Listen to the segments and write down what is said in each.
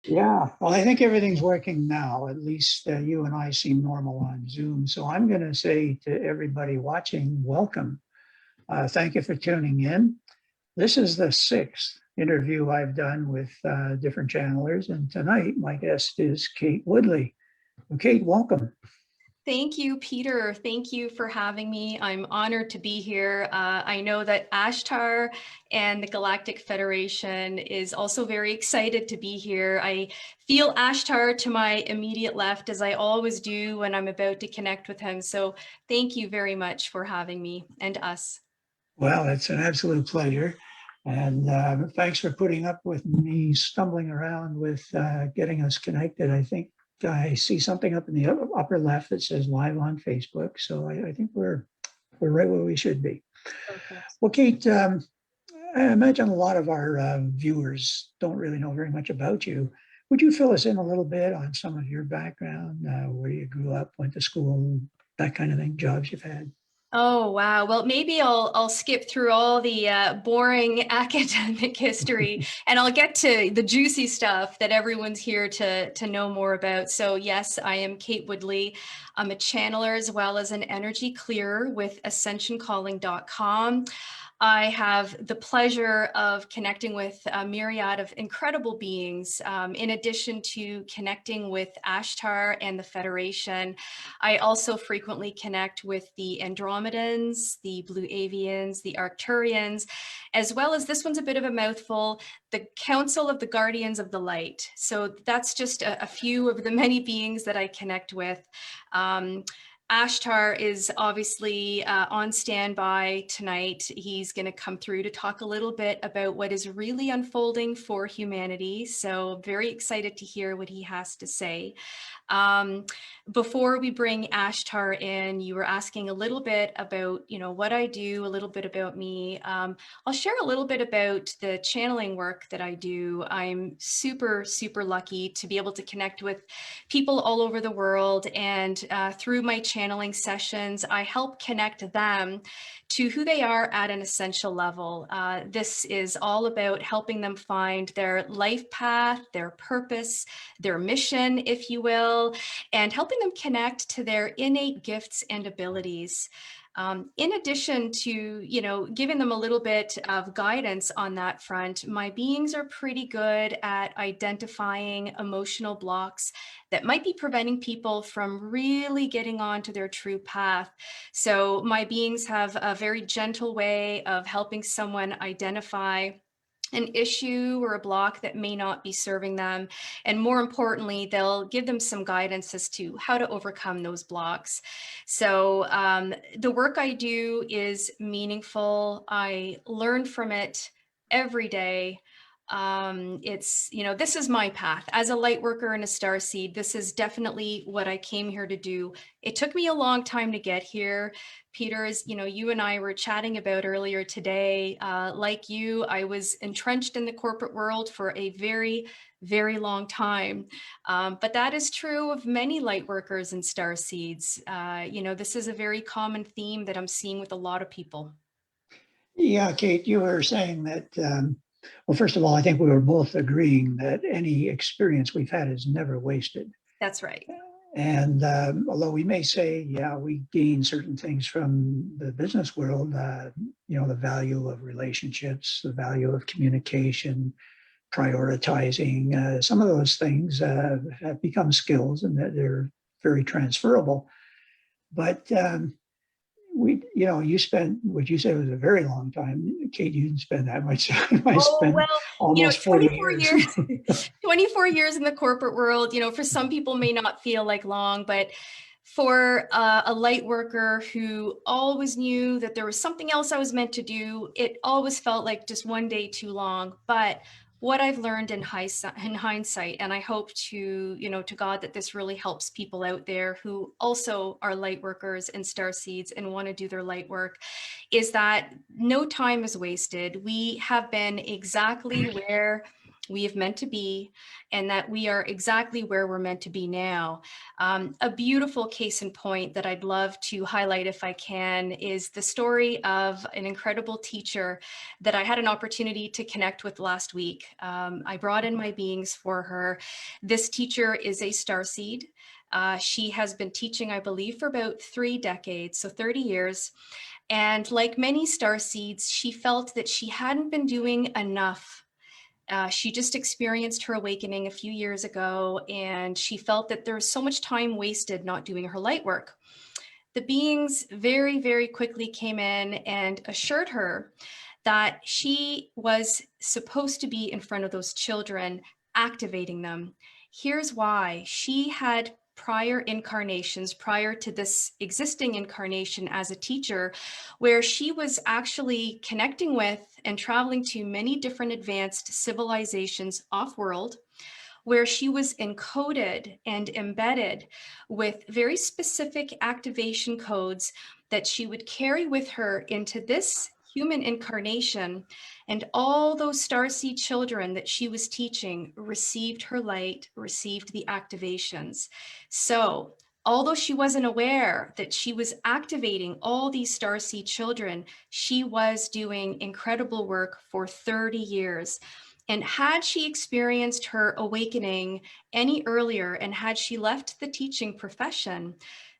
Yeah, well, I think everything's working now. At least you and I seem normal on Zoom. So I'm going to say to everybody watching, welcome. Thank you for tuning in. This is the sixth interview I've done with different channelers. And tonight, my guest is Kate Woodley. Well, Kate, welcome. Thank you, Peter. Thank you for having me. I'm honored to be here. I know that Ashtar and the Galactic Federation is also very excited to be here. I feel Ashtar to my immediate left, as I always do when I'm about to connect with him. So thank you very much for having me and us. Well, it's an absolute pleasure. And thanks for putting up with me stumbling around with getting us connected. I think I see something up in the upper left that says live on Facebook. So I think we're right where we should be. Perfect. Well, Kate, I imagine a lot of our viewers don't really know very much about you. Would you fill us in a little bit on some of your background, where you grew up, went to school, that kind of thing, jobs you've had? Oh, wow. Well, maybe I'll skip through all the boring academic history and I'll get to the juicy stuff that everyone's here to know more about. So yes, I am Kate Woodley. I'm a channeler as well as an energy clearer with ascensioncalling.com. I have the pleasure of connecting with a myriad of incredible beings. In addition to connecting with Ashtar and the Federation, I also frequently connect with the Andromedans, the Blue Avians, the Arcturians, as well as, this one's a bit of a mouthful, the Council of the Guardians of the Light. So that's just a few of the many beings that I connect with. Ashtar is obviously on standby tonight. He's going to come through to talk a little bit about what is really unfolding for humanity. So very excited to hear what he has to say. Before we bring Ashtar in, you were asking a little bit about, what I do, a little bit about me. I'll share a little bit about the channeling work that I do. I'm super, super lucky to be able to connect with people all over the world. And through my channeling sessions, I help connect them to who they are at an essential level. This is all about helping them find their life path, their purpose, their mission, if you will, and helping them connect to their innate gifts and abilities. In addition to, giving them a little bit of guidance on that front, my beings are pretty good at identifying emotional blocks that might be preventing people from really getting onto their true path. So my beings have a very gentle way of helping someone identify an issue or a block that may not be serving them. And more importantly, they'll give them some guidance as to how to overcome those blocks. So the work I do is meaningful. I learn from it every day. This is my path as a light worker and a starseed. This is definitely what I came here to do. It took me a long time to get here. Peter, as you and I were chatting about earlier today, like you, I was entrenched in the corporate world for a very, very long time. But that is true of many light workers and star seeds. This is a very common theme that I'm seeing with a lot of people. Yeah, Kate, you were saying that, well, first of all, I think we were both agreeing that any experience we've had is never wasted. That's right. And although we may say, yeah, we gain certain things from the business world, the value of relationships, the value of communication, prioritizing, some of those things have become skills and that they're very transferable. But you spent what you said was a very long time. Kate, you didn't spend that much time. I Oh, spent well, almost 40 24 years. years, 24 years in the corporate world, for some people may not feel like long, but for a light worker who always knew that there was something else I was meant to do, it always felt like just one day too long. But what I've learned in hindsight, and I hope to God that this really helps people out there who also are light workers and star seeds and want to do their light work, is that no time is wasted. We have been exactly where we have meant to be, and that we are exactly where we're meant to be now. A beautiful case in point that I'd love to highlight if I can is the story of an incredible teacher that I had an opportunity to connect with last week. I brought in my beings for her. This teacher is a starseed. She has been teaching, I believe, for about 3 decades, so 30 years. And like many starseeds, she felt that she hadn't been doing enough. She just experienced her awakening a few years ago, and she felt that there was so much time wasted not doing her light work. The beings very, very quickly came in and assured her that she was supposed to be in front of those children, activating them. Here's why. She had prior incarnations prior to this existing incarnation as a teacher, where she was actually connecting with and traveling to many different advanced civilizations off-world, where she was encoded and embedded with very specific activation codes that she would carry with her into this human incarnation. And all those starseed children that she was teaching received her light, received the activations. So although she wasn't aware that she was activating all these starseed children, she was doing incredible work for 30 years. And had she experienced her awakening any earlier, and had she left the teaching profession,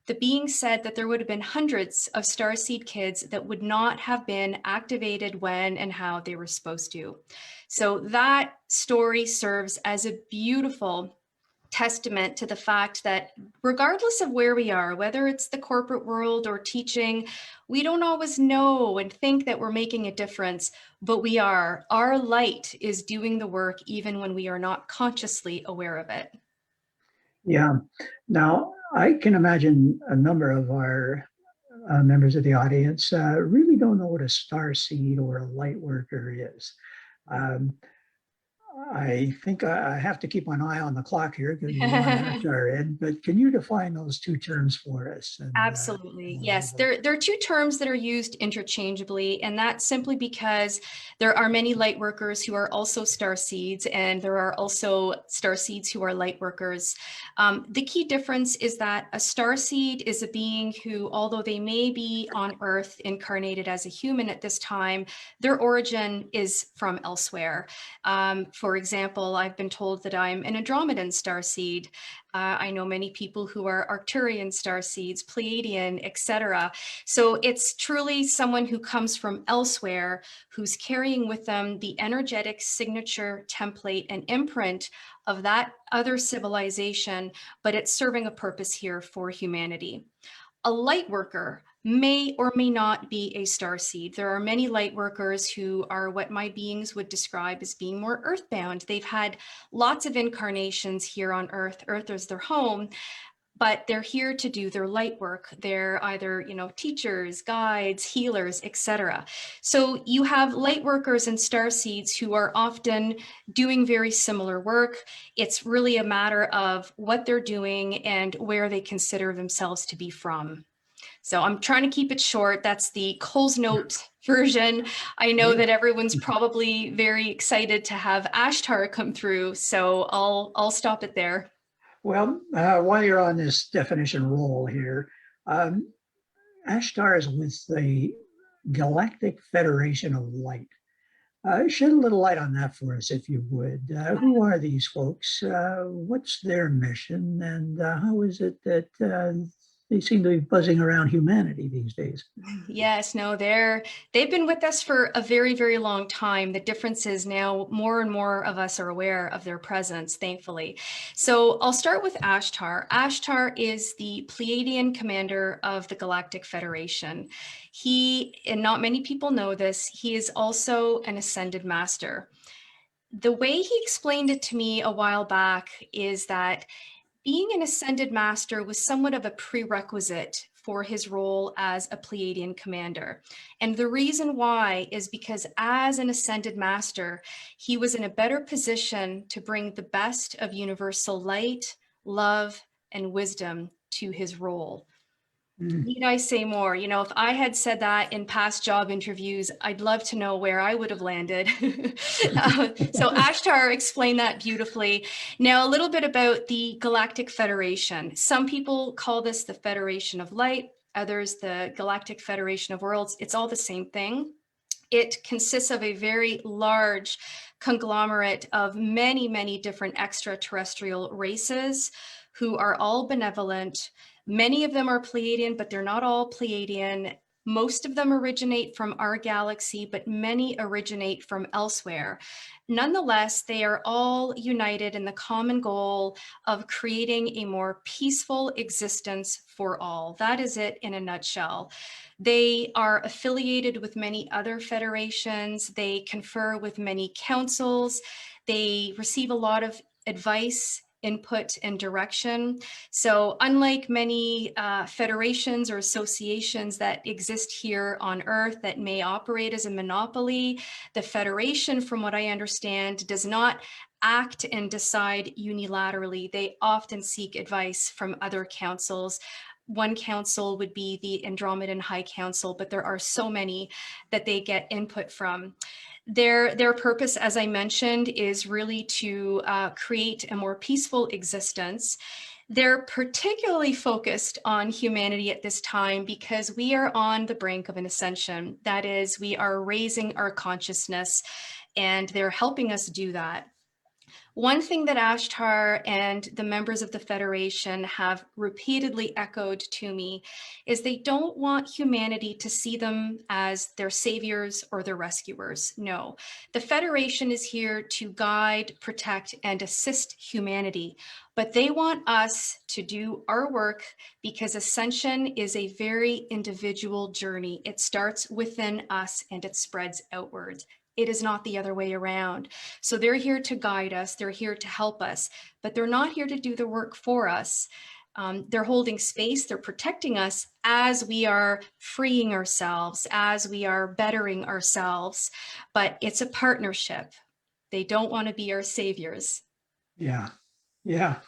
the being said that there would have been hundreds of starseed kids that would not have been activated when and how they were supposed to. So that story serves as a beautiful testament to the fact that regardless of where we are, whether it's the corporate world or teaching, we don't always know and think that we're making a difference, but we are. Our light is doing the work even when we are not consciously aware of it. Yeah. Now, I can imagine a number of our members of the audience really don't know what a star seed or a light worker is. Um, I think I have to keep an eye on the clock here because we want to rush our end, but can you define those two terms for us? Absolutely. Yes, there are two terms that are used interchangeably, and that's simply because there are many light workers who are also star seeds, and there are also star seeds who are light workers. The key difference is that a star seed is a being who, although they may be on Earth incarnated as a human at this time, their origin is from elsewhere. For example, I've been told that I'm an Andromedan star seed. I know many people who are Arcturian star seeds, Pleiadian, etc. So it's truly someone who comes from elsewhere, who's carrying with them the energetic signature, template, and imprint of that other civilization, but it's serving a purpose here for humanity. A light worker may or may not be a starseed. There are many light workers who are what my beings would describe as being more earthbound. They've had lots of incarnations here on Earth. Earth is their home, but they're here to do their light work. They're either, teachers, guides, healers, etc. So you have light workers and starseeds who are often doing very similar work. It's really a matter of what they're doing and where they consider themselves to be from. So I'm trying to keep it short. That's the Coles Note version. I know that everyone's probably very excited to have Ashtar come through, so I'll stop it there. Well, while you're on this definition roll here, um, Ashtar is with the Galactic Federation of Light. Shed a little light on that for us, if you would. Who are these folks? What's their mission? And how is it that they seem to be buzzing around humanity these days? Yes, no, they've been with us for a very, very long time. The difference is now more and more of us are aware of their presence, thankfully. So I'll start with Ashtar. Ashtar is the Pleiadian commander of the Galactic Federation. And not many people know this, he is also an ascended master. The way he explained it to me a while back is that being an ascended master was somewhat of a prerequisite for his role as a Pleiadian commander. And the reason why is because as an ascended master, he was in a better position to bring the best of universal light, love, and wisdom to his role. Mm. Need I say more? You know, if I had said that in past job interviews, I'd love to know where I would have landed. So Ashtar explained that beautifully. Now, a little bit about the Galactic Federation. Some people call this the Federation of Light, others the Galactic Federation of Worlds. It's all the same thing. It consists of a very large conglomerate of many, many different extraterrestrial races who are all benevolent. Many of them are Pleiadian, but they're not all Pleiadian. Most of them originate from our galaxy, but many originate from elsewhere. Nonetheless, they are all united in the common goal of creating a more peaceful existence for all. That is it in a nutshell. They are affiliated with many other federations. They confer with many councils. They receive a lot of advice, input, and direction. So unlike many federations or associations that exist here on Earth that may operate as a monopoly, the Federation, from what I understand, does not act and decide unilaterally. They often seek advice from other councils. One council would be the Andromedan High Council, but there are so many that they get input from. Their purpose, as I mentioned, is really to create a more peaceful existence. They're particularly focused on humanity at this time because we are on the brink of an ascension. That is, we are raising our consciousness, and they're helping us do that. One thing that Ashtar and the members of the Federation have repeatedly echoed to me is they don't want humanity to see them as their saviors or their rescuers. No, the Federation is here to guide, protect, and assist humanity, but they want us to do our work because ascension is a very individual journey. It starts within us and it spreads outwards. It is not the other way around. So they're here to guide us. They're here to help us, but they're not here to do the work for us. They're holding space. They're protecting us as we are freeing ourselves, as we are bettering ourselves. But it's a partnership. They don't want to be our saviors. Yeah, yeah,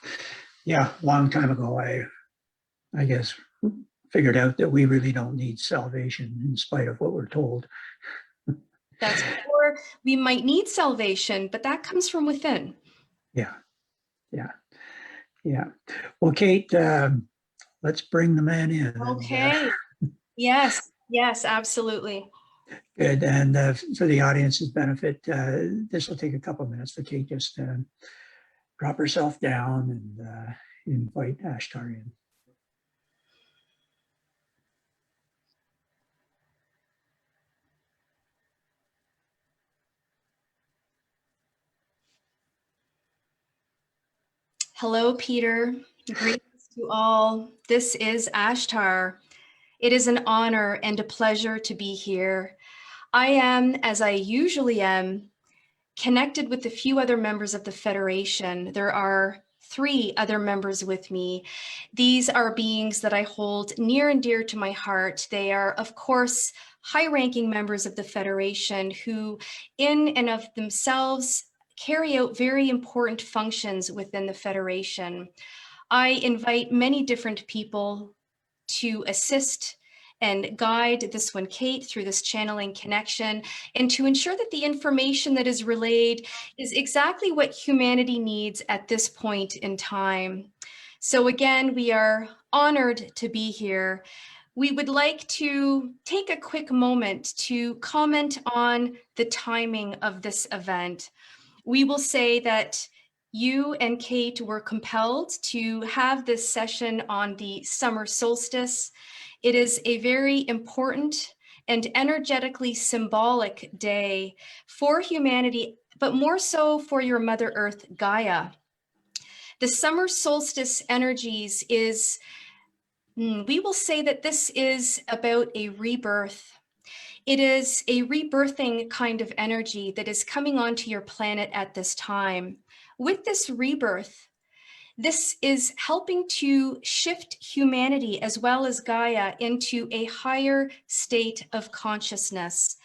yeah. Long time ago, I guess, figured out that we really don't need salvation in spite of what we're told. That's where we might need salvation, but that comes from within. Yeah, yeah, yeah. Well, Kate, let's bring the man in. Okay. Yes, yes, absolutely. Good. And for the audience's benefit, this will take a couple of minutes for Kate just to drop herself down and invite Ashtar in. Hello, Peter. Greetings to all. This is Ashtar. It is an honor and a pleasure to be here. I am, as I usually am, connected with a few other members of the Federation. There are 3 other members with me. These are beings that I hold near and dear to my heart. They are, of course, high-ranking members of the Federation who, in and of themselves, carry out very important functions within the Federation. I invite many different people to assist and guide this one, Kate, through this channeling connection, and to ensure that the information that is relayed is exactly what humanity needs at this point in time. So again, we are honored to be here. We would like to take a quick moment to comment on the timing of this event. We will say that you and Kate were compelled to have this session on the summer solstice. It is a very important and energetically symbolic day for humanity, but more so for your Mother Earth, Gaia. The summer solstice energies is, we will say that this is about a rebirth. It is a rebirthing kind of energy that is coming onto your planet at this time. With this rebirth, this is helping to shift humanity as well as Gaia into a higher state of consciousness.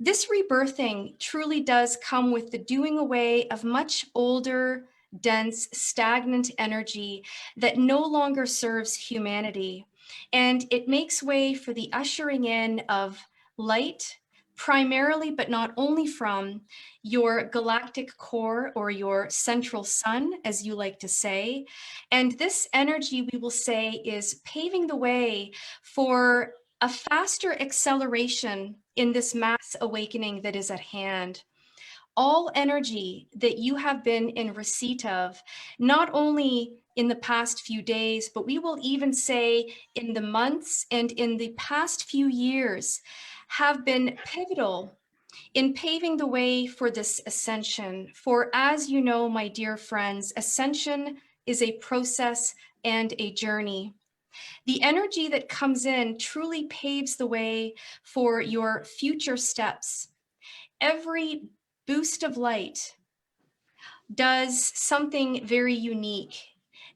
This rebirthing truly does come with the doing away of much older, dense, stagnant energy that no longer serves humanity. And it makes way for the ushering in of light, primarily, but not only from your galactic core or your central sun, as you like to say. And this energy, we will say, is paving the way for a faster acceleration in this mass awakening that is at hand. All energy that you have been in receipt of, not only in the past few days, but we will even say in the months and in the past few years, have been pivotal in paving the way for this ascension. For as you know, my dear friends, ascension is a process and a journey. The energy that comes in truly paves the way for your future steps. Every boost of light does something very unique.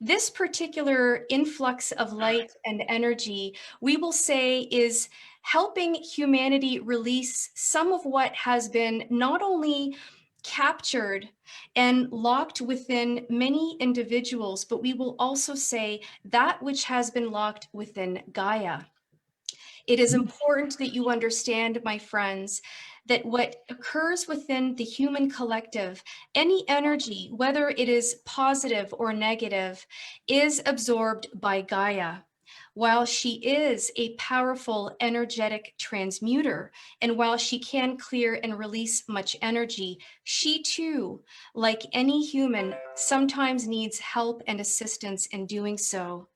This particular influx of light and energy, we will say, is helping humanity release some of what has been not only captured and locked within many individuals, but we will also say that which has been locked within Gaia. It is important that you understand, my friends, that what occurs within the human collective, any energy, whether it is positive or negative, is absorbed by Gaia. While she is a powerful energetic transmuter, and while she can clear and release much energy, she too, like any human, sometimes needs help and assistance in doing so.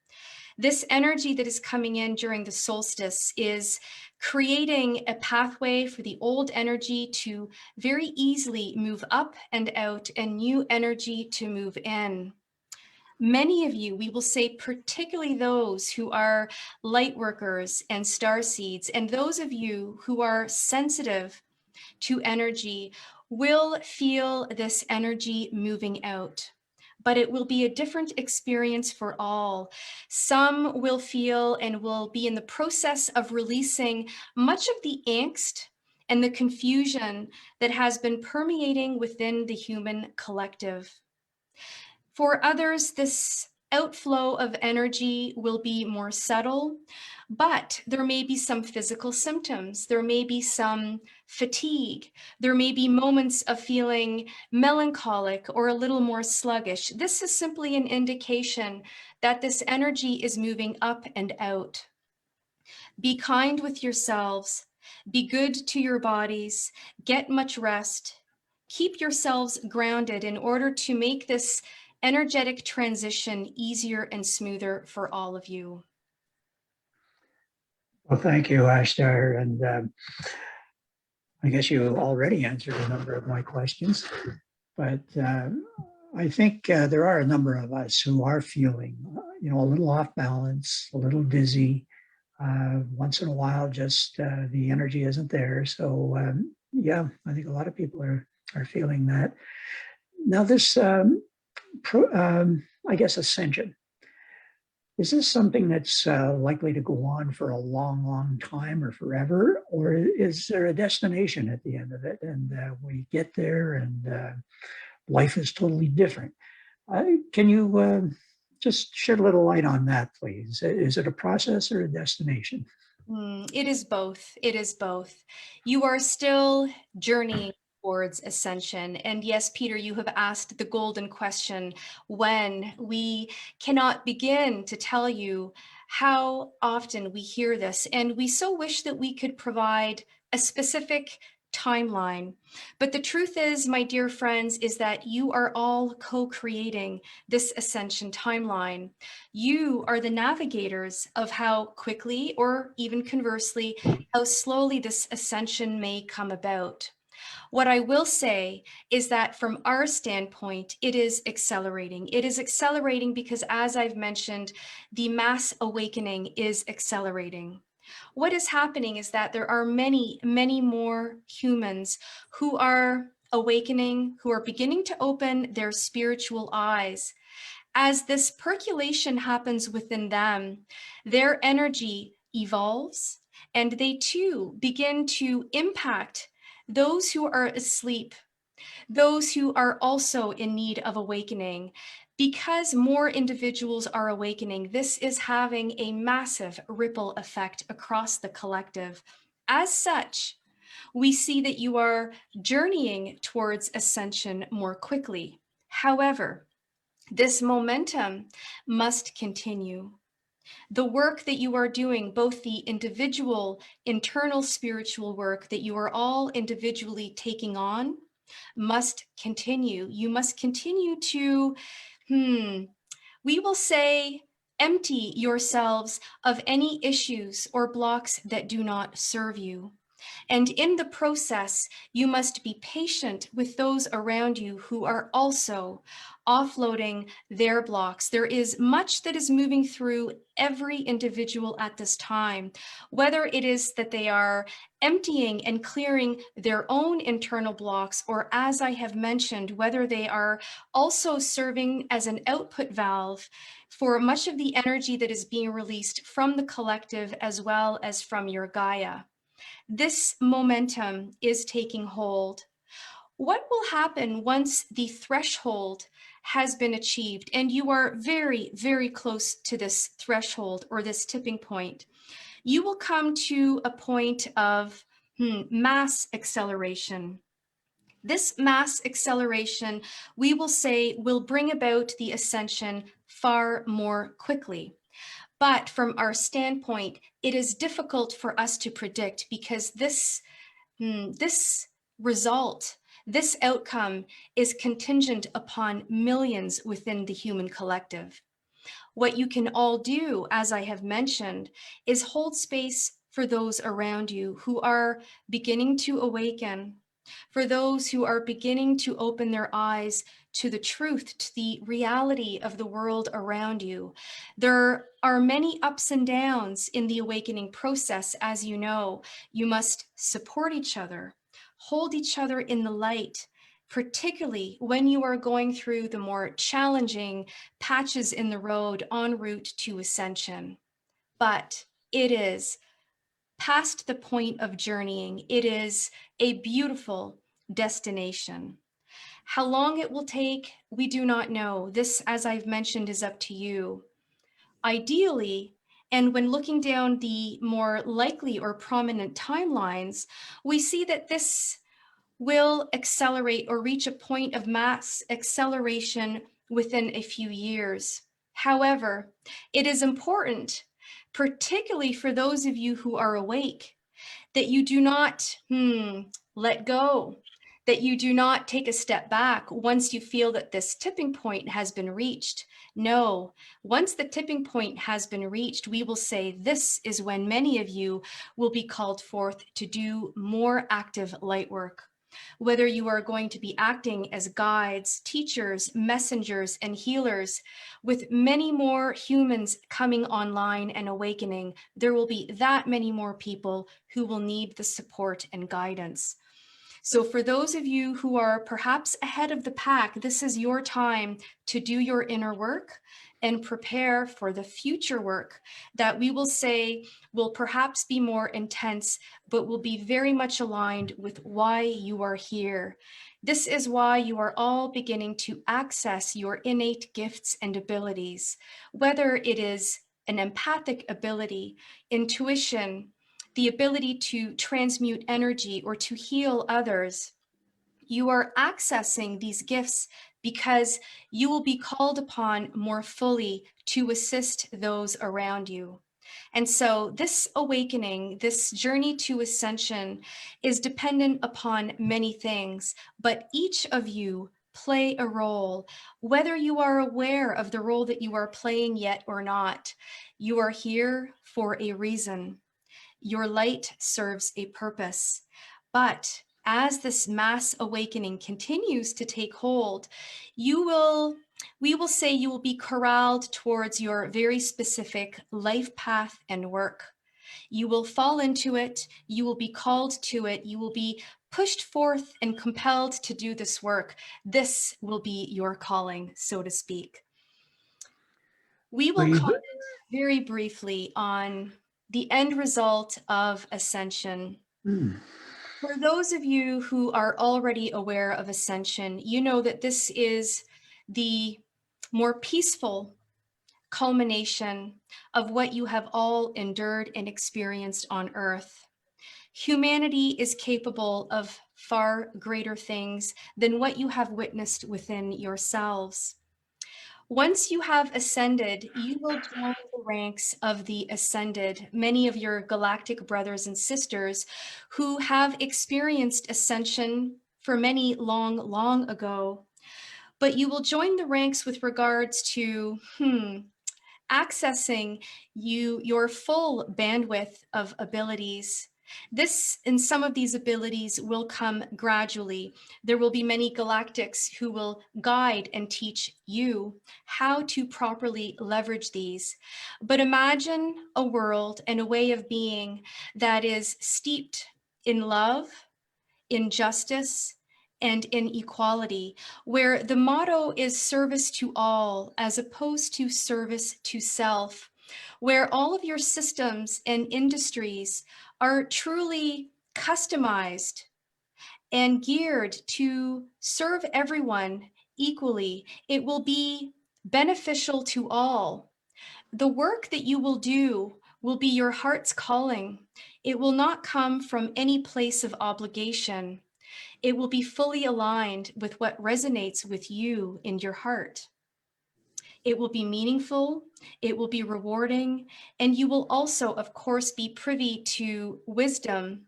This energy that is coming in during the solstice is creating a pathway for the old energy to very easily move up and out and new energy to move in. Many of you, we will say, particularly those who are light workers and star seeds, and those of you who are sensitive to energy, will feel this energy moving out. But it will be a different experience for all. Some will feel and will be in the process of releasing much of the angst and the confusion that has been permeating within the human collective. For others, this outflow of energy will be more subtle, but there may be some physical symptoms. There may be some fatigue. There may be moments of feeling melancholic or a little more sluggish. This is simply an indication that this energy is moving up and out. Be kind with yourselves. Be good to your bodies. Get much rest. Keep yourselves grounded in order to make this energetic transition easier and smoother for all of you. Well, thank you, Ashtar. And I guess you already answered a number of my questions, but I think there are a number of us who are feeling, a little off balance, a little dizzy. Once in a while, just the energy isn't there. So yeah, I think a lot of people are feeling that. Now, this, I guess, ascension. Is this something that's likely to go on for a long, long time or forever? Or is there a destination at the end of it? And we get there and life is totally different. Can you just shed a little light on that, please? Is it a process or a destination? It is both. It is both. You are still journeying towards ascension. And yes, Peter, you have asked the golden question: when? We cannot begin to tell you how often we hear this. And we so wish that we could provide a specific timeline. But the truth is, my dear friends, is that you are all co-creating this ascension timeline. You are the navigators of how quickly, or even conversely, how slowly this ascension may come about. What I will say is that from our standpoint, it is accelerating. It is accelerating because, as I've mentioned, the mass awakening is accelerating. What is happening is that there are many, many more humans who are awakening, who are beginning to open their spiritual eyes. As this percolation happens within them, their energy evolves and they too begin to impact those who are asleep, those who are also in need of awakening, Because more individuals are awakening, this is having a massive ripple effect across the collective. As such, we see that you are journeying towards ascension more quickly. However, this momentum must continue. The work that you are doing, both the individual, internal spiritual work that you are all individually taking on, must continue. You must continue to, we will say, empty yourselves of any issues or blocks that do not serve you. And in the process, you must be patient with those around you who are also offloading their blocks. There is much that is moving through every individual at this time, whether it is that they are emptying and clearing their own internal blocks, or as I have mentioned, whether they are also serving as an output valve for much of the energy that is being released from the collective as well as from your Gaia. This momentum is taking hold. What will happen once the threshold has been achieved and you are very, very close to this threshold or this tipping point? You will come to a point of mass acceleration. This mass acceleration, we will say, will bring about the ascension far more quickly. But from our standpoint, it is difficult for us to predict because this result, this outcome is contingent upon millions within the human collective. What you can all do, as I have mentioned, is hold space for those around you who are beginning to awaken, for those who are beginning to open their eyes to the truth, to the reality of the world around you. There are many ups and downs in the awakening process, as you know. You must support each other, hold each other in the light, particularly when you are going through the more challenging patches in the road en route to ascension. But it is past the point of journeying. It is a beautiful destination. How long it will take, we do not know. This, as I've mentioned, is up to you. Ideally, and when looking down the more likely or prominent timelines, we see that this will accelerate or reach a point of mass acceleration within a few years. However, it is important, particularly for those of you who are awake, that you do not let go, that you do not take a step back once you feel that this tipping point has been reached. No, once the tipping point has been reached, we will say this is when many of you will be called forth to do more active light work. Whether you are going to be acting as guides, teachers, messengers, and healers, with many more humans coming online and awakening, there will be that many more people who will need the support and guidance. So for those of you who are perhaps ahead of the pack, this is your time to do your inner work and prepare for the future work that we will say will perhaps be more intense, but will be very much aligned with why you are here. This is why you are all beginning to access your innate gifts and abilities, whether it is an empathic ability, intuition, the ability to transmute energy or to heal others. You are accessing these gifts because you will be called upon more fully to assist those around you. And so this awakening, this journey to ascension is dependent upon many things, but each of you play a role, whether you are aware of the role that you are playing yet or not. You are here for a reason. Your light serves a purpose. But as this mass awakening continues to take hold, we will say you will be corralled towards your very specific life path and work. You will fall into it, you will be called to it, you will be pushed forth and compelled to do this work. This will be your calling, so to speak. We will comment very briefly on the end result of ascension. For those of you who are already aware of ascension, you know that this is the more peaceful culmination of what you have all endured and experienced on Earth. Humanity is capable of far greater things than what you have witnessed within yourselves. Once you have ascended, you will join the ranks of the ascended, many of your galactic brothers and sisters who have experienced ascension for many long ago. But you will join the ranks with regards to accessing your full bandwidth of abilities. This and some of these abilities will come gradually. There will be many galactics who will guide and teach you how to properly leverage these. But imagine a world and a way of being that is steeped in love, in justice, and in equality, where the motto is service to all as opposed to service to self, where all of your systems and industries are truly customized and geared to serve everyone equally. It will be beneficial to all. The work that you will do will be your heart's calling. It will not come from any place of obligation. It will be fully aligned with what resonates with you in your heart. It will be meaningful, it will be rewarding, and you will also, of course, be privy to wisdom,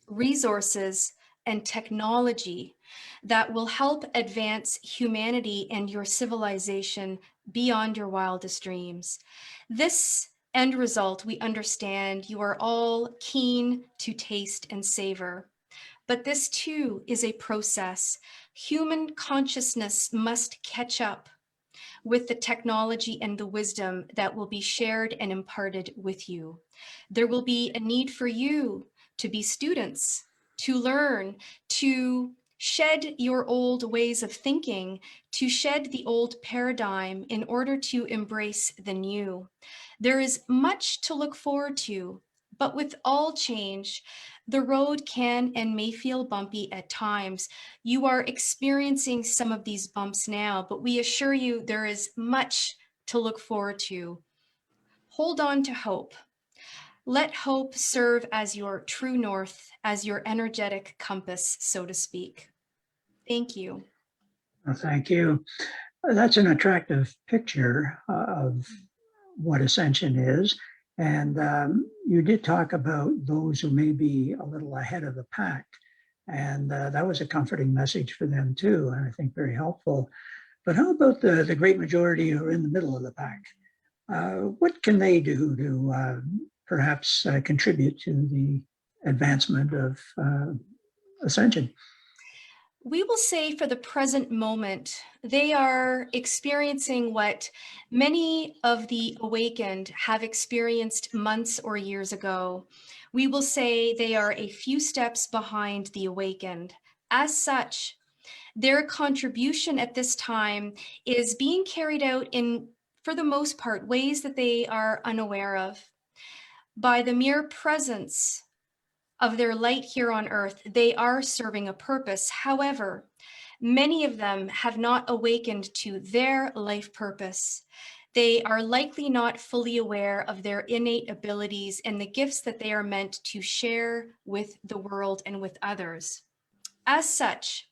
resources, and technology that will help advance humanity and your civilization beyond your wildest dreams. This end result, we understand you are all keen to taste and savor. But this too is a process. Human consciousness must catch up with the technology and the wisdom that will be shared and imparted with you. There will be a need for you to be students, to learn, to shed your old ways of thinking, to shed the old paradigm in order to embrace the new. There is much to look forward to, but with all change, the road can and may feel bumpy at times. You are experiencing some of these bumps now, but we assure you there is much to look forward to. Hold on to hope. Let hope serve as your true north, as your energetic compass, so to speak. Thank you. Well, thank you. That's an attractive picture of what ascension is. And you did talk about those who may be a little ahead of the pack. And that was a comforting message for them too, and I think very helpful. But how about the great majority who are in the middle of the pack? What can they do to perhaps contribute to the advancement of ascension? We will say for the present moment, they are experiencing what many of the awakened have experienced months or years ago. We will say they are a few steps behind the awakened. As such, their contribution at this time is being carried out in, for the most part, ways that they are unaware of. By the mere presence of their light here on earth, they are serving a purpose. However, many of them have not awakened to their life purpose. They are likely not fully aware of their innate abilities and the gifts that they are meant to share with the world and with others. As such,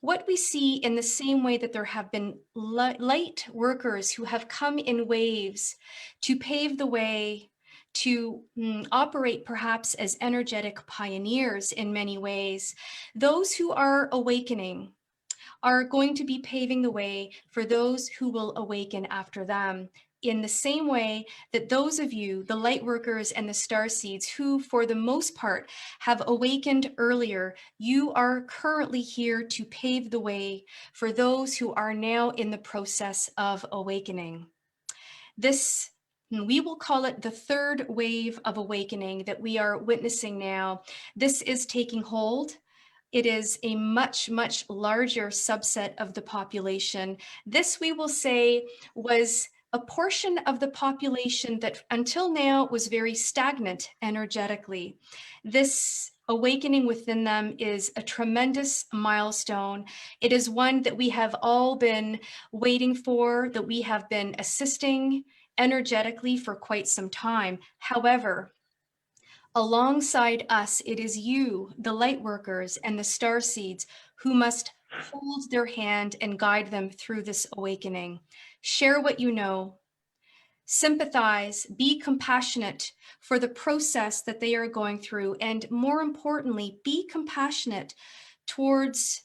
what we see in the same way that there have been light workers who have come in waves to pave the way, to operate perhaps as energetic pioneers in many ways, those who are awakening are going to be paving the way for those who will awaken after them, in the same way that those of you, the light workers and the star seeds, who for the most part have awakened earlier, you are currently here to pave the way for those who are now in the process of awakening. This, we will call it the third wave of awakening that we are witnessing now. This is taking hold. It is a much larger subset of the population. This, we will say, was a portion of the population that until now was very stagnant energetically. This Awakening within them is a tremendous milestone. It is one that we have all been waiting for, that we have been assisting energetically for quite some time. However, alongside us, it is you, the light workers and the star seeds, who must hold their hand and guide them through this awakening. Share what you know, sympathize, be compassionate for the process that they are going through, and more importantly, be compassionate towards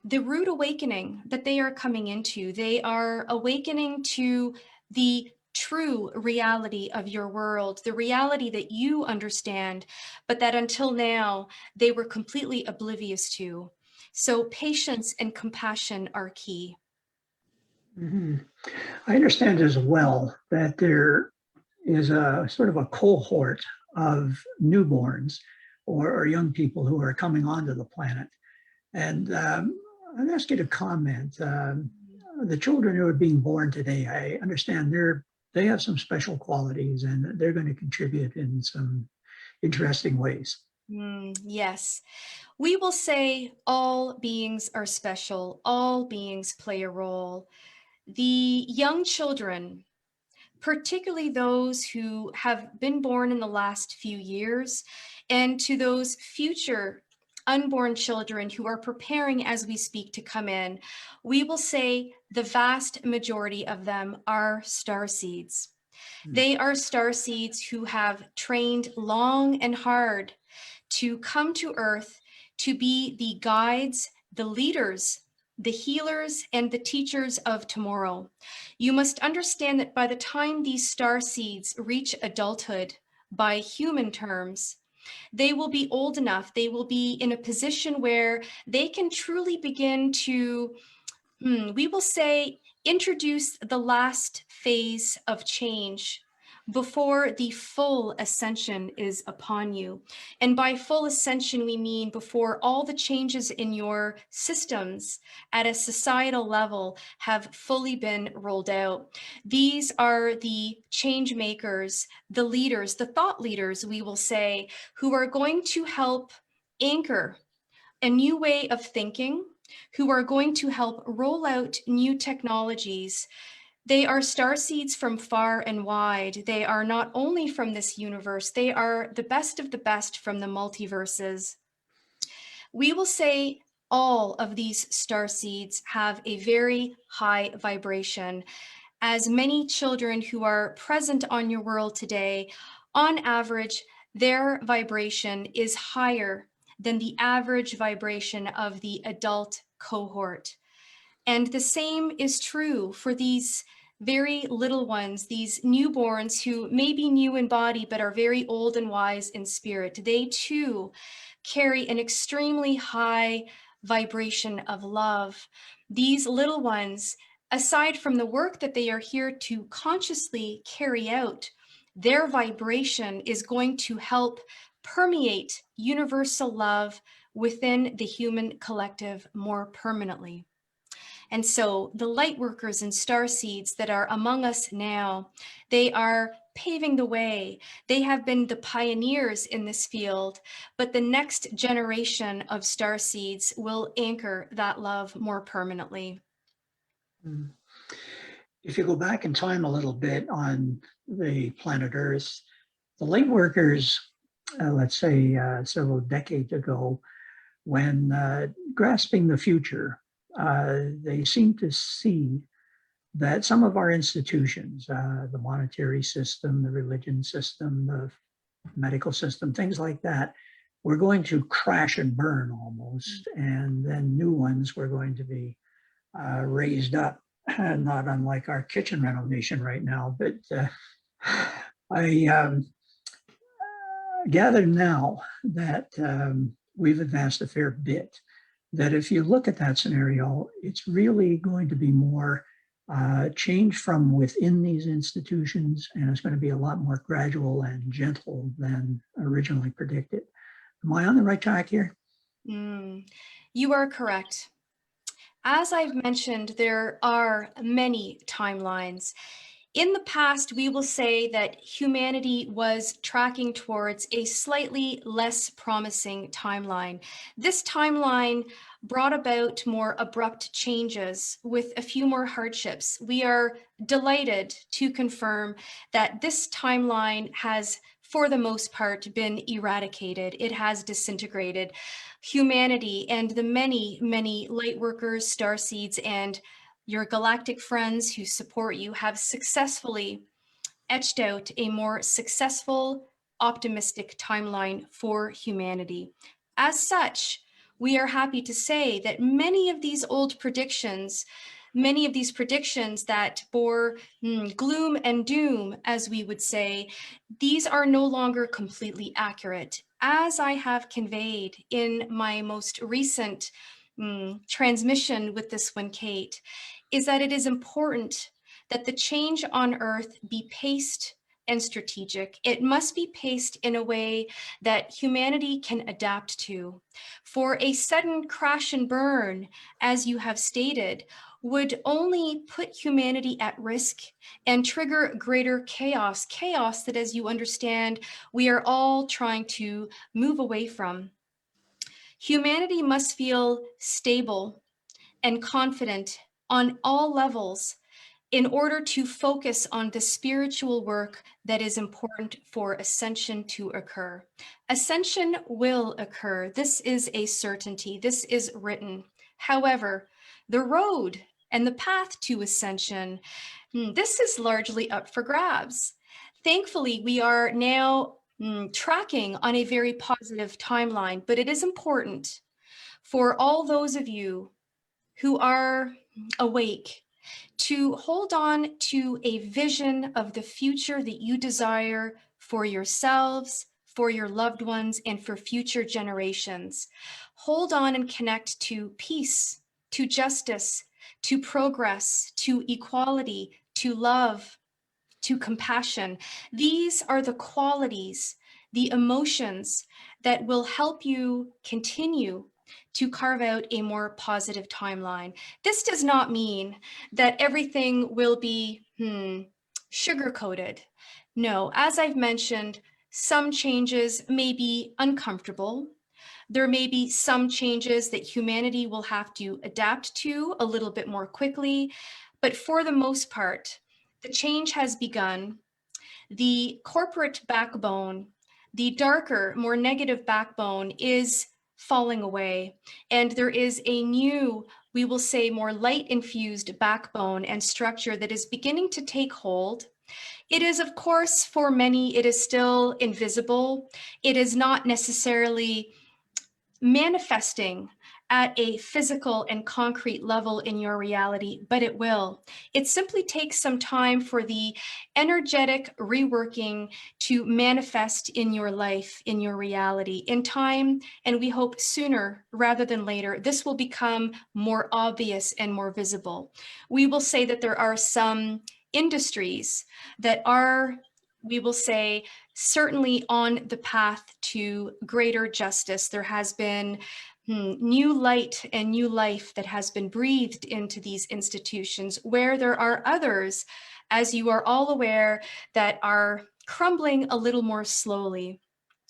the rude awakening that they are coming into. They are awakening to the true reality of your world, the reality that you understand, but that until now they were completely oblivious to. So patience and compassion are key. Mhm. I understand as well that there is a sort of a cohort of newborns or young people who are coming onto the planet. And I'd ask you to comment. The children who are being born today, I understand they have some special qualities and they're going to contribute in some interesting ways. Yes. We will say all beings are special, all beings play a role. The young children, particularly those who have been born in the last few years, and to those future unborn children who are preparing as we speak to come in, we will say the vast majority of them are star seeds. Mm. They are star seeds who have trained long and hard to come to Earth to be the guides, the leaders, the healers, and the teachers of tomorrow. You must understand that by the time these star seeds reach adulthood, by human terms, they will be old enough, they will be in a position where they can truly begin to we will say, introduce the last phase of change before the full ascension is upon you. And by full ascension, we mean before all the changes in your systems at a societal level have fully been rolled out. These are the change makers, the leaders, the thought leaders, we will say, who are going to help anchor a new way of thinking, who are going to help roll out new technologies. They are star seeds from far and wide. They are not only from this universe, they are the best of the best from the multiverses. We will say all of these star seeds have a very high vibration. As many children who are present on your world today, on average, their vibration is higher than the average vibration of the adult cohort. And the same is true for these very little ones, these newborns who may be new in body but are very old and wise in spirit. They too carry an extremely high vibration of love. These little ones, aside from the work that they are here to consciously carry out, their vibration is going to help permeate universal love within the human collective more permanently. And so the light workers and star seeds that are among us now, they are paving the way. They have been the pioneers in this field, but the next generation of star seeds will anchor that love more permanently. Mm. If you go back in time a little bit on the planet Earth, the light workers, let's say several decades ago, when grasping the future, they seem to see that some of our institutions, the monetary system, the religion system, the medical system, things like that, were going to crash and burn almost, and then new ones were going to be raised up, not unlike our kitchen renovation right now. But I gather now that we've advanced a fair bit, that if you look at that scenario, it's really going to be more change from within these institutions, and it's going to be a lot more gradual and gentle than originally predicted. Am I on the right track here? You are correct. As I've mentioned, there are many timelines. In the past, we will say that humanity was tracking towards a slightly less promising timeline. This timeline brought about more abrupt changes with a few more hardships. We are delighted to confirm that this timeline has, for the most part, been eradicated. It has disintegrated. Humanity and the many, many light workers, starseeds, and your galactic friends who support you have successfully etched out a more successful, optimistic timeline for humanity. As such, we are happy to say that many of these old predictions, many of these predictions that bore gloom and doom, as we would say, these are no longer completely accurate. As I have conveyed in my most recent transmission with this one, Kate, is that it is important that the change on Earth be paced and strategic. It must be paced in a way that humanity can adapt to. For a sudden crash and burn, as you have stated, would only put humanity at risk and trigger greater chaos, chaos that, as you understand, we are all trying to move away from. Humanity must feel stable and confident on all levels in order to focus on the spiritual work that is important for ascension to occur. Ascension will occur. This is a certainty. This is written. However, the road and the path to ascension, this is largely up for grabs. Thankfully, we are now tracking on a very positive timeline, but it is important for all those of you who are awake to hold on to a vision of the future that you desire for yourselves, for your loved ones, and for future generations. Hold on and connect to peace, to justice, to progress, to equality, to love, to compassion. These are the qualities, the emotions that will help you continue to carve out a more positive timeline. This does not mean that everything will be sugar-coated. No, as I've mentioned, some changes may be uncomfortable. There may be some changes that humanity will have to adapt to a little bit more quickly, but for the most part, the change has begun. The corporate backbone, the darker, more negative backbone is falling away. And there is a new, we will say, more light-infused backbone and structure that is beginning to take hold. It is, of course, for many, it is still invisible. It is not necessarily manifesting at a physical and concrete level in your reality, but it will. It simply takes some time for the energetic reworking to manifest in your life, in your reality, in time, and we hope sooner rather than later, this will become more obvious and more visible. We will say that there are some industries that are, we will say, certainly on the path to greater justice. There has been new light and new life that has been breathed into these institutions, where there are others, as you are all aware, that are crumbling a little more slowly.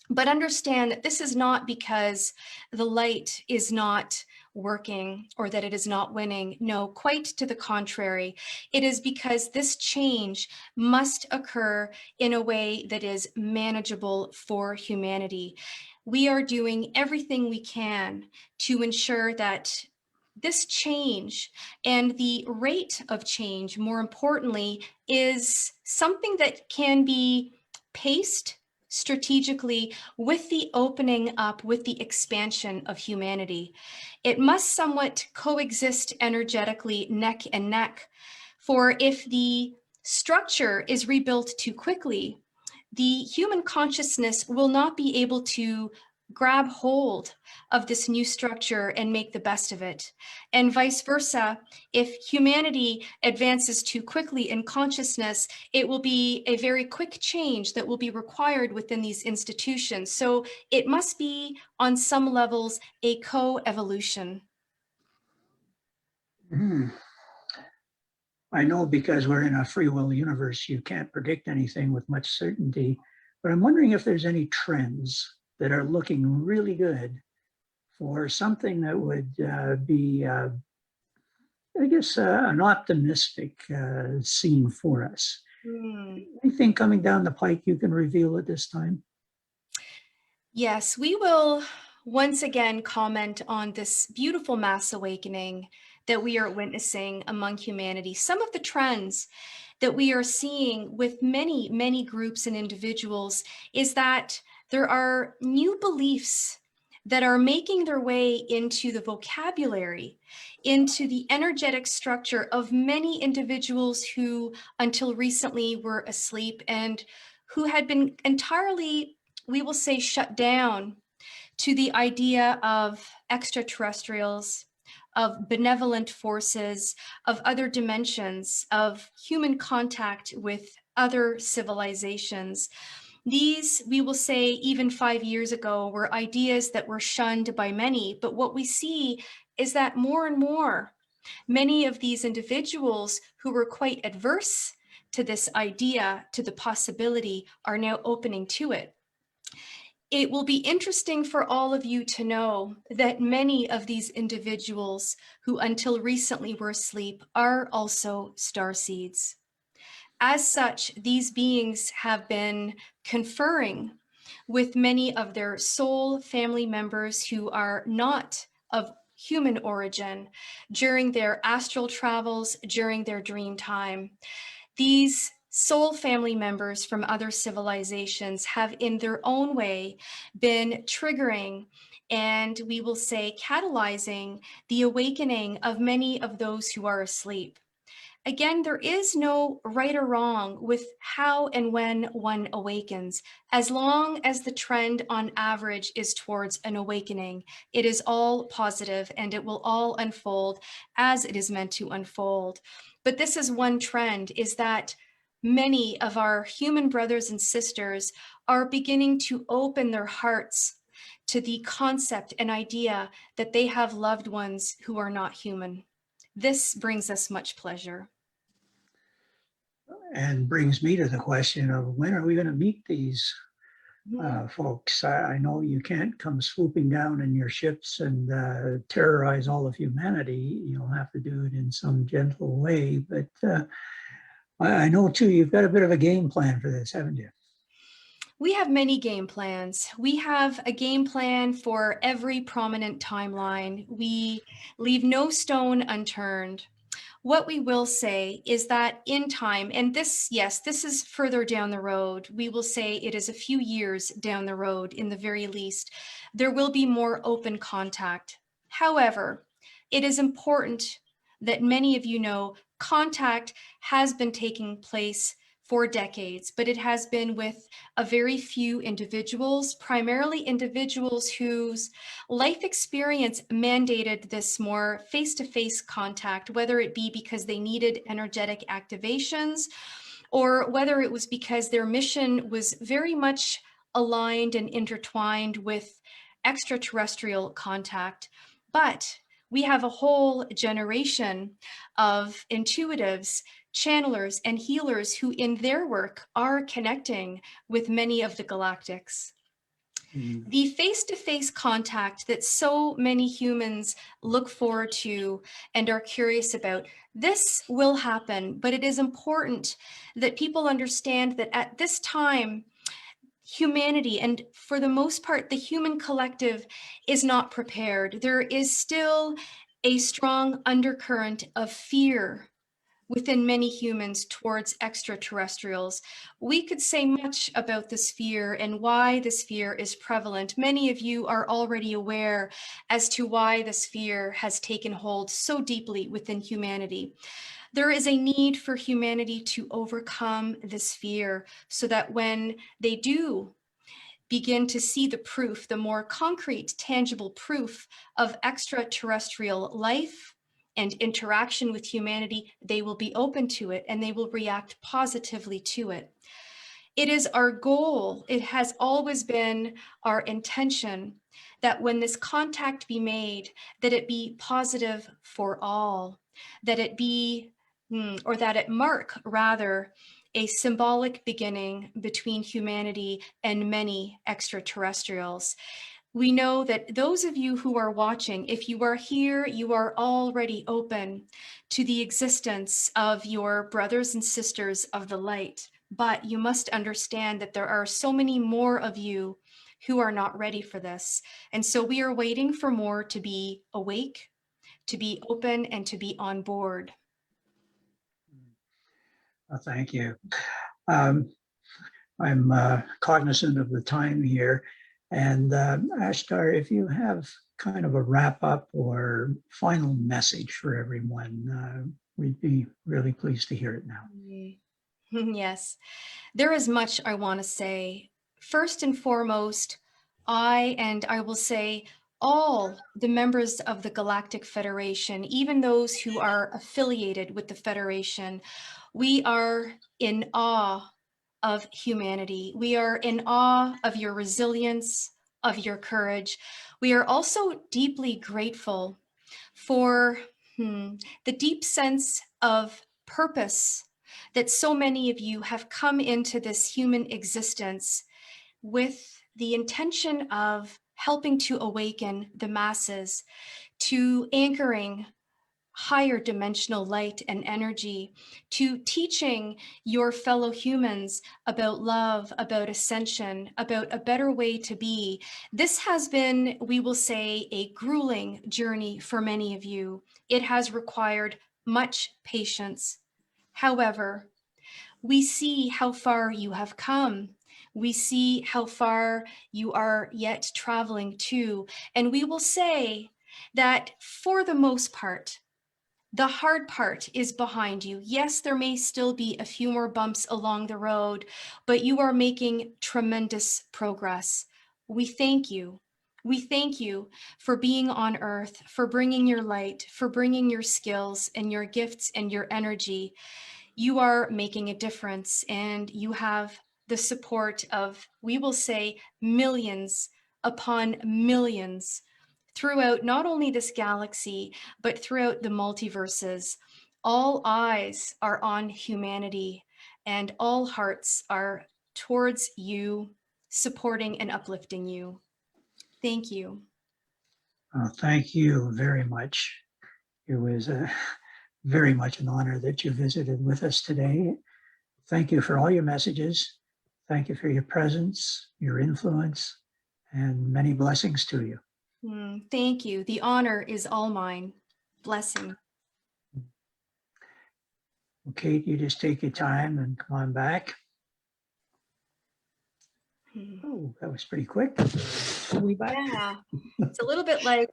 But understand that this is not because the light is not working or that it is not winning. No, quite to the contrary. It is because this change must occur in a way that is manageable for humanity. We are doing everything we can to ensure that this change and the rate of change, more importantly, is something that can be paced strategically with the opening up, with the expansion of humanity. It must somewhat coexist energetically neck and neck. For if the structure is rebuilt too quickly, the human consciousness will not be able to grab hold of this new structure and make the best of it. And vice versa, if humanity advances too quickly in consciousness, it will be a very quick change that will be required within these institutions. So it must be, on some levels, a co-evolution. Hmm. I know because we're in a free will universe, you can't predict anything with much certainty, but I'm wondering if there's any trends that are looking really good for something that would be, I guess, an optimistic scene for us. Hmm. Anything coming down the pike you can reveal at this time? Yes, we will once again comment on this beautiful mass awakening that we are witnessing among humanity. Some of the trends that we are seeing with many, many groups and individuals is that there are new beliefs that are making their way into the vocabulary, into the energetic structure of many individuals who until recently were asleep and who had been entirely, we will say, shut down to the idea of extraterrestrials, of benevolent forces, of other dimensions, of human contact with other civilizations. These, we will say, even 5 years ago, were ideas that were shunned by many. But what we see is that more and more, many of these individuals who were quite adverse to this idea, to the possibility, are now opening to it. It will be interesting for all of you to know that many of these individuals who until recently were asleep are also starseeds. As such, these beings have been conferring with many of their soul family members who are not of human origin during their astral travels, during their dream time. These soul family members from other civilizations have, in their own way, been triggering and we will say catalyzing the awakening of many of those who are asleep. Again, there is no right or wrong with how and when one awakens. As long as the trend on average is towards an awakening, it is all positive and it will all unfold as it is meant to unfold. But this is one trend, is that many of our human brothers and sisters are beginning to open their hearts to the concept and idea that they have loved ones who are not human. This brings us much pleasure. And brings me to the question of when are we going to meet these Mhm. folks? I know you can't come swooping down in your ships and terrorize all of humanity. You'll have to do it in some gentle way. But I know too, you've got a bit of a game plan for this, haven't you? We have many game plans. We have a game plan for every prominent timeline. We leave no stone unturned. What we will say is that in time, and this, yes, this is further down the road, we will say it is a few years down the road in the very least, there will be more open contact. However, it is important that many of you know contact has been taking place for decades, but it has been with a very few individuals, primarily individuals whose life experience mandated this more face-to-face contact, whether it be because they needed energetic activations or whether it was because their mission was very much aligned and intertwined with extraterrestrial contact. But we have a whole generation of intuitives, channelers, and healers who in their work are connecting with many of the galactics. Mm. The face-to-face contact that so many humans look forward to and are curious about, this will happen, but it is important that people understand that at this time, humanity, and for the most part, the human collective, is not prepared. There is still a strong undercurrent of fear within many humans towards extraterrestrials. We could say much about this fear and why this fear is prevalent. Many of you are already aware as to why this fear has taken hold so deeply within humanity. There is a need for humanity to overcome this fear so that when they do begin to see the proof, the more concrete, tangible proof of extraterrestrial life and interaction with humanity, they will be open to it and they will react positively to it. It is our goal, it has always been our intention that when this contact be made, that it be positive for all, that it be or that it mark rather a symbolic beginning between humanity and many extraterrestrials. We know that those of you who are watching, if you are here, you are already open to the existence of your brothers and sisters of the light. But you must understand that there are so many more of you who are not ready for this. And so we are waiting for more to be awake, to be open, and to be on board. Thank you. Um, I'm cognizant of the time here. And Ashtar, if you have kind of a wrap up or final message for everyone, we'd be really pleased to hear it now. Yes, there is much I want to say. First and foremost, I will say all the members of the Galactic Federation, even those who are affiliated with the Federation, we are in awe of humanity. We are in awe of your resilience, of your courage. We are also deeply grateful for the deep sense of purpose that so many of you have come into this human existence with the intention of helping to awaken the masses, to anchoring higher dimensional light and energy, to teaching your fellow humans about love, about ascension, about a better way to be. This has been, we will say, a grueling journey for many of you. It has required much patience. However, we see how far you have come. We see how far you are yet traveling to. And we will say that for the most part, the hard part is behind you. Yes, there may still be a few more bumps along the road, but you are making tremendous progress. We thank you. We thank you for being on Earth, for bringing your light, for bringing your skills and your gifts and your energy. You are making a difference, and you have the support of, we will say, millions upon millions throughout not only this galaxy, but throughout the multiverses. All eyes are on humanity, and all hearts are towards you, supporting and uplifting you. Thank you. Thank you very much. It was very much an honor that you visited with us today. Thank you for all your messages. Thank you for your presence, your influence, and many blessings to you. Thank you. The honor is all mine. Blessing. Well, Kate, you just take your time and come on back. Oh, that was pretty quick. We back. Yeah, it's a little bit like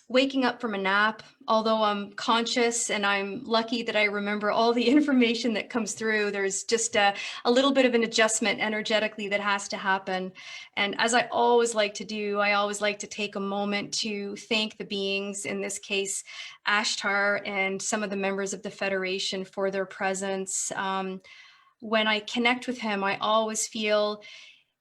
waking up from a nap, although I'm conscious and I'm lucky that I remember all the information that comes through. There's just a little bit of an adjustment energetically that has to happen. And as I always like to do, I always like to take a moment to thank the beings, in this case, Ashtar and some of the members of the Federation for their presence. When I connect with him, I always feel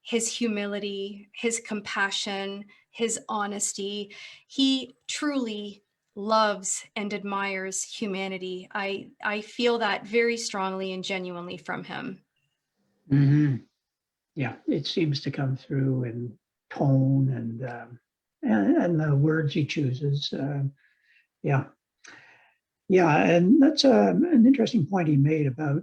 his humility, his compassion, his honesty. He truly loves and admires humanity. I feel that very strongly and genuinely from him. Mm-hmm. Yeah, it seems to come through in tone and the words he chooses. Yeah, yeah, and that's an interesting point he made about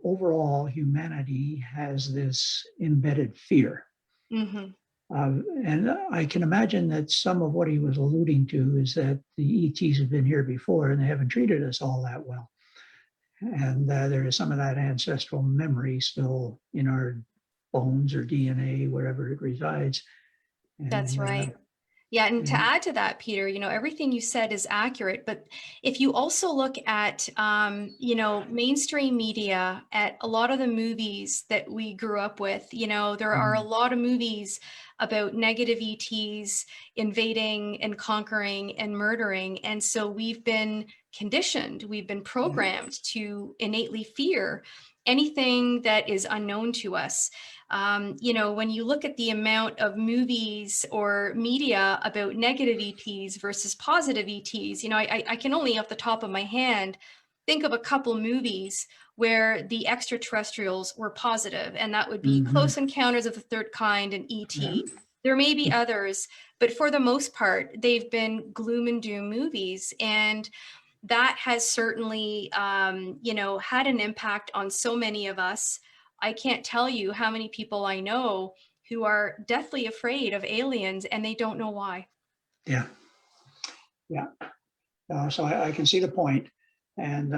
overall humanity has this embedded fear. Mm-hmm. And I can imagine that some of what he was alluding to is that the ETs have been here before and they haven't treated us all that well. And there is some of that ancestral memory still in our bones or DNA, wherever it resides. And, That's right. Yeah, and to add to that, Peter, everything you said is accurate. But if you also look at, mainstream media, at a lot of the movies that we grew up with, there are a lot of movies about negative ETs invading and conquering and murdering. And so we've been conditioned, we've been programmed to innately fear anything that is unknown to us. When you look at the amount of movies or media about negative ETs versus positive ETs, I can only off the top of my hand think of a couple movies where the extraterrestrials were positive, and that would be Mhm. Close Encounters of the Third Kind and Yeah. E.T. There may be others, but for the most part, they've been gloom and doom movies. And that has certainly, had an impact on so many of us. I can't tell you how many people I know who are deathly afraid of aliens and they don't know why. Yeah. Yeah. So I can see the point. And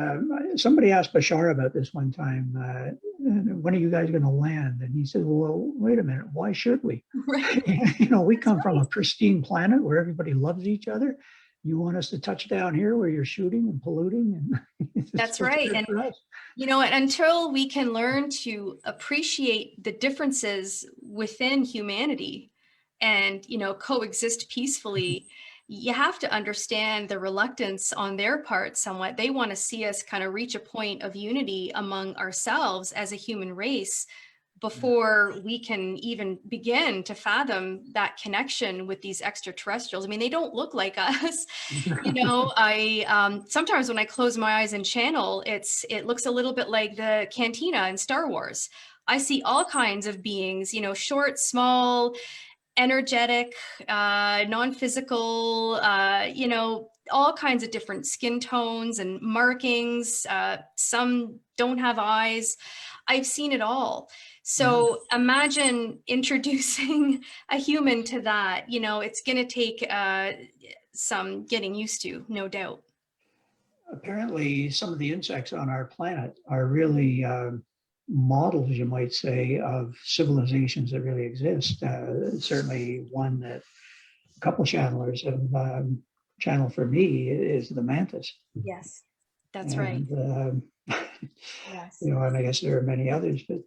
somebody asked Bashar about this one time. When are you guys going to land? And he said, well, wait a minute. Why should we? Right. We That's come from right. a pristine planet where everybody loves each other. You want us to touch down here where you're shooting and polluting? And it's That's what's right. good And for us. until we can learn to appreciate the differences within humanity and, coexist peacefully, you have to understand the reluctance on their part somewhat. They want to see us kind of reach a point of unity among ourselves as a human race before we can even begin to fathom that connection with these extraterrestrials. I mean, they don't look like us. I sometimes when I close my eyes and channel, it looks a little bit like the cantina in Star Wars. I see all kinds of beings, short, small, energetic, non-physical, all kinds of different skin tones and markings. Some don't have eyes. I've seen it all. Yeah. So imagine introducing a human to that. It's going to take some getting used to, no doubt. Apparently, some of the insects on our planet are really models, you might say, of civilizations that really exist. Certainly, one that a couple channelers have channeled for me is the mantis. Yes, that's right. And, Yes. and I guess there are many others, but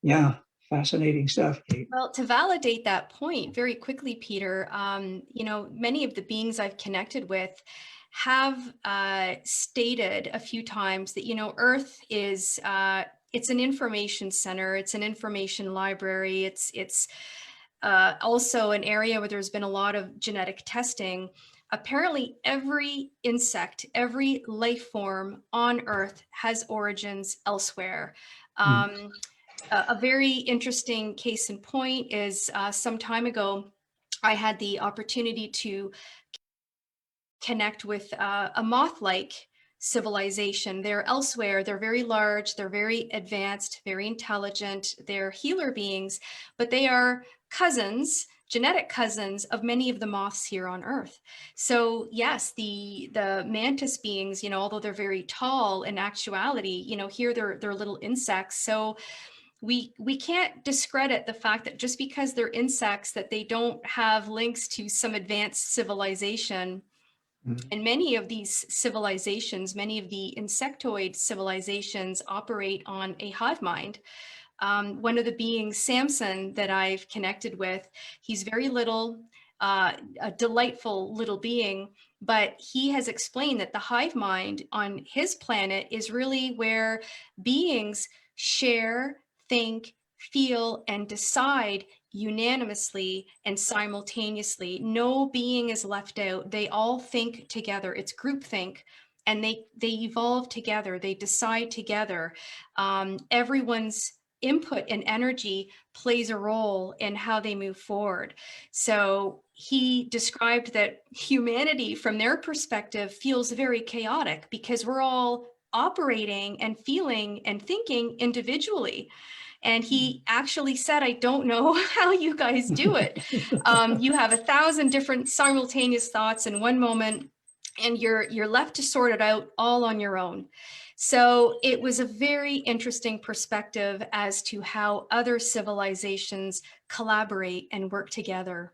yeah, fascinating stuff, Kate. Well, to validate that point very quickly, Peter, many of the beings I've connected with have stated a few times that, Earth is, it's an information center, it's an information library, it's also an area where there's been a lot of genetic testing. Apparently, every insect, every life form on Earth has origins elsewhere. Mm. A very interesting case in point is some time ago, I had the opportunity to connect with a moth-like civilization. They're elsewhere. They're very large. They're very advanced, very intelligent. They're healer beings, but they are cousins, genetic cousins of many of the moths here on Earth. So yes, the mantis beings, although they're very tall in actuality, here they're little insects. So we can't discredit the fact that just because they're insects that they don't have links to some advanced civilization. Mm. And many of these civilizations, many of the insectoid civilizations operate on a hive mind. One of the beings, Samson, that I've connected with, he's very little, a delightful little being, but he has explained that the hive mind on his planet is really where beings share, think, feel, and decide unanimously and simultaneously. No being is left out. They all think together. It's groupthink, and they evolve together. They decide together. Everyone's input and energy plays a role in how they move forward. So he described that humanity, from their perspective, feels very chaotic because we're all operating and feeling and thinking individually. And he actually said, I don't know how you guys do it. You have 1,000 different simultaneous thoughts in one moment, and you're left to sort it out all on your own. So it was a very interesting perspective as to how other civilizations collaborate and work together.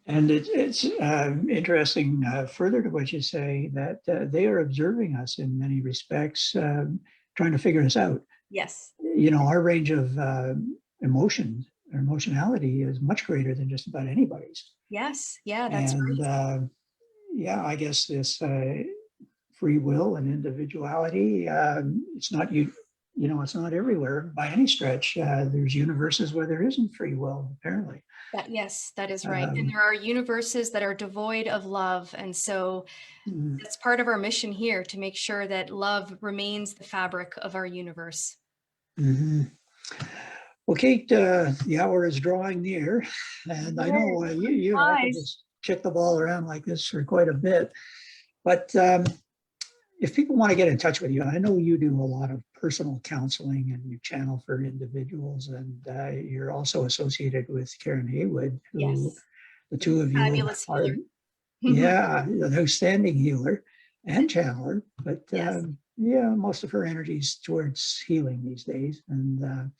And it's interesting, further to what you say, that they are observing us in many respects, trying to figure us out. Yes. Our range of emotion or emotionality is much greater than just about anybody's. Yes. Yeah, that's And right. yeah, I guess this free will and individuality, it's not it's not everywhere by any stretch. There's universes where there isn't free will, apparently. Yes, that is right. And Um, there are universes that are devoid of love. And so mm, that's part of our mission here, to make sure that love remains the fabric of our universe. mhm. Well, Kate, the hour is drawing near, and I know you and I could Nice. just kick the ball around like this for quite a bit. But if people want to get in touch with you, I know you do a lot of personal counseling and you channel for individuals, and you're also associated with Karen Haywood, who Yes. the two of you Fabulous are, healer. yeah, an outstanding healer and channeler. But Yes. yeah, most of her energy is towards healing these days. And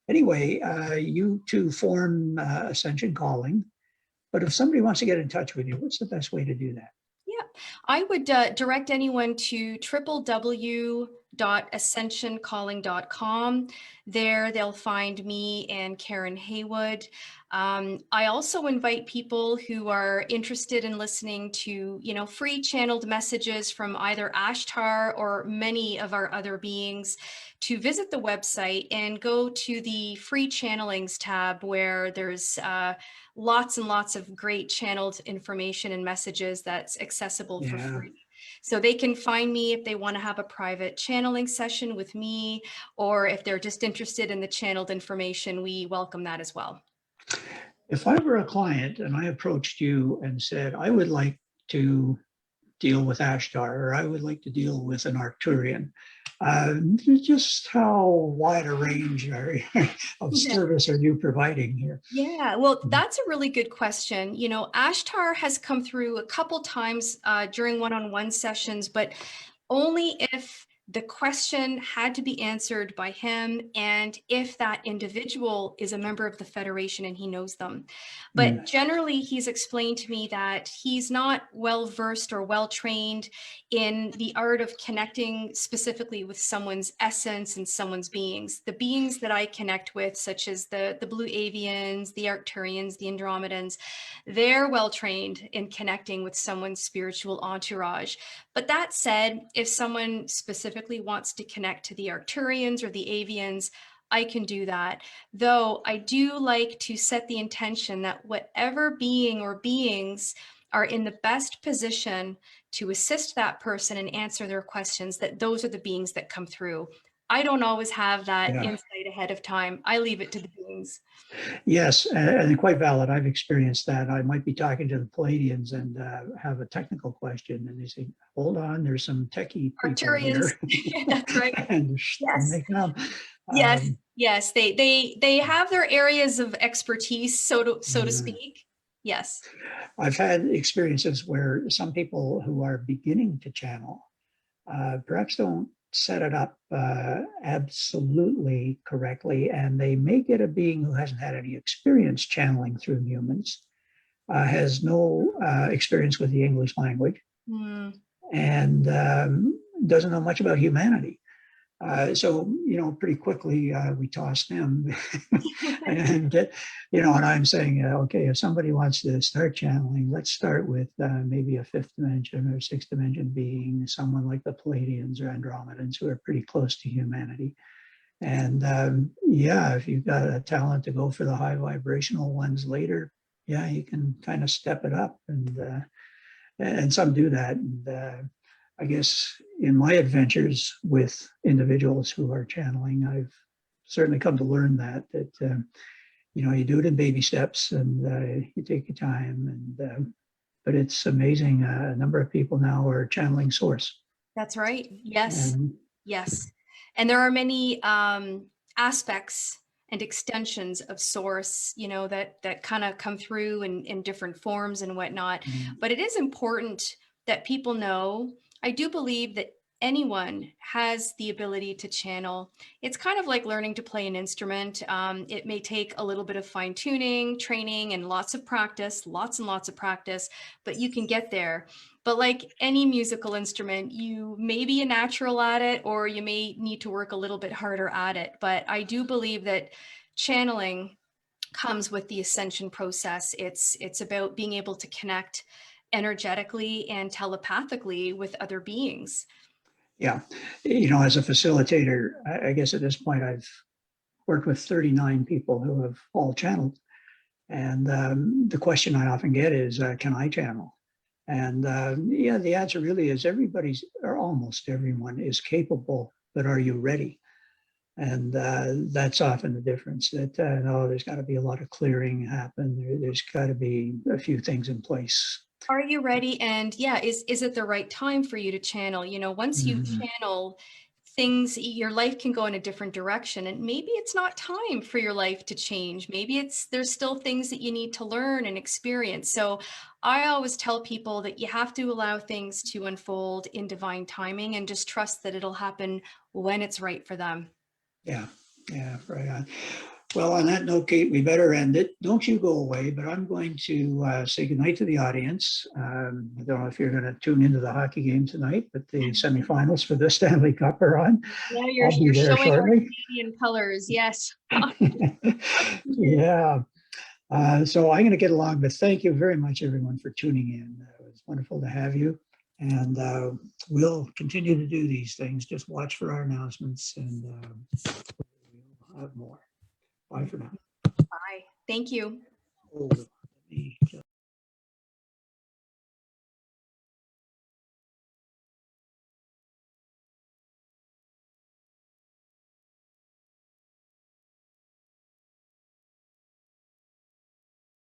anyway, you two form Ascension Calling. But if somebody wants to get in touch with you, what's the best way to do that? Yeah, I would direct anyone to www.ascensioncalling.com. There they'll find me and Karen Haywood. I also invite people who are interested in listening to, free channeled messages from either Ashtar or many of our other beings, to visit the website and go to the free channelings tab, where there's lots and lots of great channeled information and messages that's accessible for Yeah. free. So they can find me if they want to have a private channeling session with me, or if they're just interested in the channeled information, we welcome that as well. If I were a client and I approached you and said, I would like to deal with Ashtar, or I would like to deal with an Arcturian, just how wide a range of service are you providing here? Yeah, well, that's a really good question. Ashtar has come through a couple times during one-on-one sessions, but only if the question had to be answered by him and if that individual is a member of the Federation and he knows them. Mm, But generally, he's explained to me that he's not well versed or well trained in the art of connecting specifically with someone's essence and someone's beings. The beings that I connect with, such as the blue avians, the Arcturians, the Andromedans, they're well trained in connecting with someone's spiritual entourage. But that said, if someone specifically wants to connect to the Arcturians or the avians, I can do that. Though I do like to set the intention that whatever being or beings are in the best position to assist that person and answer their questions, that those are the beings that come through. I don't always have that yeah. insight ahead of time. I leave it to the beings. Yes, and quite valid. I've experienced that. I might be talking to the Pleiadians and have a technical question, and they say, "Hold on, there's some techie people Arcturians, here," that's right. and and Yes. they come. Yes, Um, yes, they have their areas of expertise, so to yeah. speak. Yes. I've had experiences where some people who are beginning to channel perhaps don't set it up absolutely correctly, and they may get a being who hasn't had any experience channeling through humans, has no experience with the English language, Mm, and doesn't know much about humanity. So, pretty quickly we toss them and get, and I'm saying, okay, if somebody wants to start channeling, let's start with maybe a fifth dimension or sixth dimension being, someone like the Pleiadians or Andromedans, who are pretty close to humanity. And yeah, if you've got a talent to go for the high vibrational ones later, yeah, you can kind of step it up, and some do that. And I guess in my adventures with individuals who are channeling, I've certainly come to learn that you do it in baby steps, and you take your time, and but it's amazing. A number of people now are channeling source. that's right. Yes, And yes. And there are many aspects and extensions of source, that kind of come through in different forms and whatnot. But it is important that people know. I do believe that anyone has the ability to channel. It's kind of like learning to play an instrument. It may take a little bit of fine tuning, training, and lots of practice, lots and lots of practice, but you can get there. But like any musical instrument, you may be a natural at it, or you may need to work a little bit harder at it. But I do believe that channeling comes with the ascension process. It's about being able to connect energetically and telepathically with other beings. Yeah. As a facilitator, I guess at this point I've worked with 39 people who have all channeled. And the question I often get is, can I channel? And yeah, the answer really is everybody's, or almost everyone is capable, but are you ready? And that's often the difference that, no, there's got to be a lot of clearing happen. There's got to be a few things in place. Are you ready? And yeah, is it the right time for you to channel? Once you channel, things, your life can go in a different direction, and maybe it's not time for your life to change. Maybe there's still things that you need to learn and experience. So I always tell people that you have to allow things to unfold in divine timing and just trust that it'll happen when it's right for them. Yeah, yeah, right on. Well, on that note, Kate, we better end it. Don't you go away, but I'm going to say goodnight to the audience. I don't know if you're going to tune into the hockey game tonight, but the semifinals for the Stanley Cup are on. Yeah, I'll be you're there showing our shortly. Canadian colors. Yes. Yeah. So I'm going to get along, but thank you very much, everyone, for tuning in. It was wonderful to have you. And we'll continue to do these things. Just watch for our announcements, and we'll have more. Bye for now. Bye. Thank you. Oh, let me just